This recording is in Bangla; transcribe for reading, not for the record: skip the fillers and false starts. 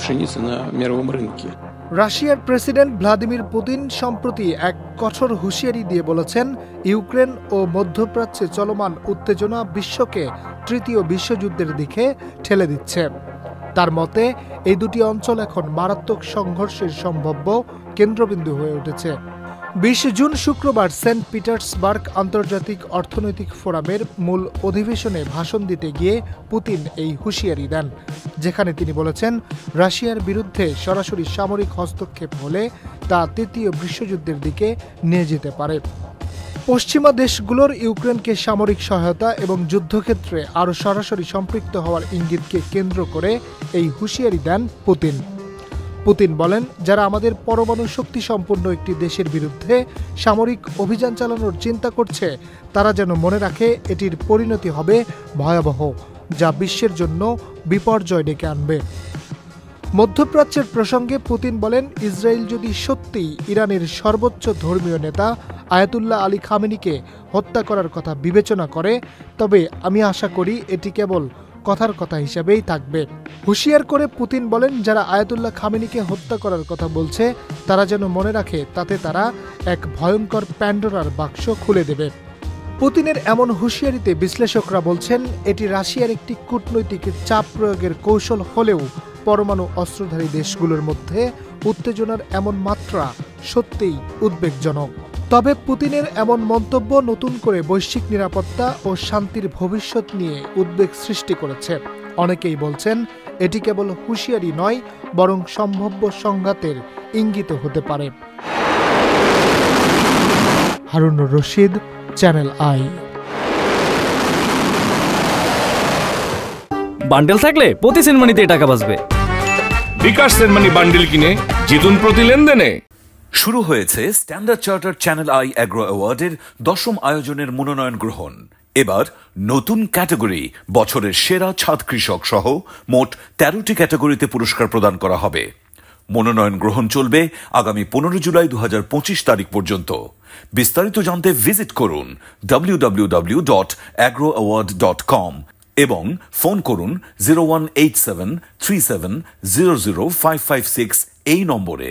пшеницы на мировом рынке. রাশিয়ার প্রেসিডেন্ট ভ্লাদিমির পুতিন সম্প্রতি এক কঠোর হুঁশিয়ারি দিয়ে বলেছেন, ইউক্রেন ও মধ্যপ্রাচ্যে চলমান উত্তেজনা বিশ্বকে তৃতীয় বিশ্বযুদ্ধের দিকে ঠেলে দিচ্ছে। তার মতে এই দুটি অঞ্চল এখন মারাত্মক সংঘর্ষের সম্ভাব্য কেন্দ্রবিন্দু হয়ে উঠেছে। ২০ জুন শুক্রবার সেন্ট পিটার্সবার্গ আন্তর্জাতিক অর্থনৈতিক ফোরামের মূল অধিবেশনে ভাষণ দিতে গিয়ে পুতিন এই হুঁশিয়ারি দেন, যেখানে তিনি বলেছেন, রাশিয়ার বিরুদ্ধে সরাসরি সামরিক হস্তক্ষেপ হলে তা তৃতীয় বিশ্বযুদ্ধের দিকে নিয়ে যেতে পারে। পশ্চিমা দেশগুলোর ইউক্রেনকে সামরিক সহায়তা এবং যুদ্ধক্ষেত্রে আরও সরাসরি সম্পৃক্ত হওয়ার ইঙ্গিতকে কেন্দ্র করে এই হুঁশিয়ারি দেন পুতিন। পুতিন বলেন, যারা আমাদের পরমাণু শক্তি সম্পন্ন একটি দেশের বিরুদ্ধে সামরিক অভিযান চালানোর চিন্তা করছে, তারা যেন মনে রাখে এটির পরিণতি হবে ভয়াবহ, যা বিশ্বের জন্য বিপর্যয় ডেকে আনবে। মধ্যপ্রাচ্যের প্রসঙ্গে পুতিন বলেন, ইসরায়েল যদি সত্যিই ইরানের সর্বোচ্চ ধর্মীয় নেতা আয়াতুল্লাহ আলী খামেনিকে হত্যা করার কথা বিবেচনা করে, তবে আমি আশা করি এটি কেবল কথার কথা হিসাবেই থাকবে। হুঁশিয়ার করে পুতিন বলেন, যারা আয়াতুল্লাহ খামেনিকে হত্যা করার কথা বলছে, তারা যেন মনে রাখে তাতে তারা এক ভয়ঙ্কর প্যান্ডোরার বাক্স খুলে দেবে। পুতিনের এমন হুঁশিয়ারিতে বিশ্লেষকরা বলছেন, এটি রাশিয়ার একটি কূটনৈতিক চাপ প্রয়োগের কৌশল হলেও পরমাণু অস্ত্রধারী দেশগুলোর মধ্যে উত্তেজনার এমন মাত্রা সত্যিই উদ্বেগজনক। তবে পুতিনের এমন মন্তব্য নতুন করে বৈশ্বিক নিরাপত্তা ও শান্তির ভবিষ্যৎ নিয়ে উদ্বেগ সৃষ্টি করেছে। অনেকেই বলছেন, এটি কেবল হুঁশিয়ারি নয়, বরং সম্ভাব্য সংঘাতের ইঙ্গিত হতে পারে। Harunur Rashid, channel I. Bundle থাকলে প্রতি সেনমানিতে টাকা বাঁচবে। বিকাশ সেনমানি বান্ডেল কিনে জিতুন প্রতি লেনদেনে। শুরু হয়েছে Standard Charter Channel I Agro অ্যাওয়ার্ডের 10ম আয়োজনের মনোনয়ন গ্রহণ। এবার নতুন ক্যাটাগরি বছরের সেরা ছাদ কৃষক সহ মোট 13টি ক্যাটাগরিতে পুরস্কার প্রদান করা হবে। মনোনয়ন গ্রহণ চলবে আগামী 15 জুলাই 2025 তারিখ পর্যন্ত। বিস্তারিত জানতে ভিজিট করুন www.agroaward.com এবং ফোন করুন 018737000556 এই নম্বরে।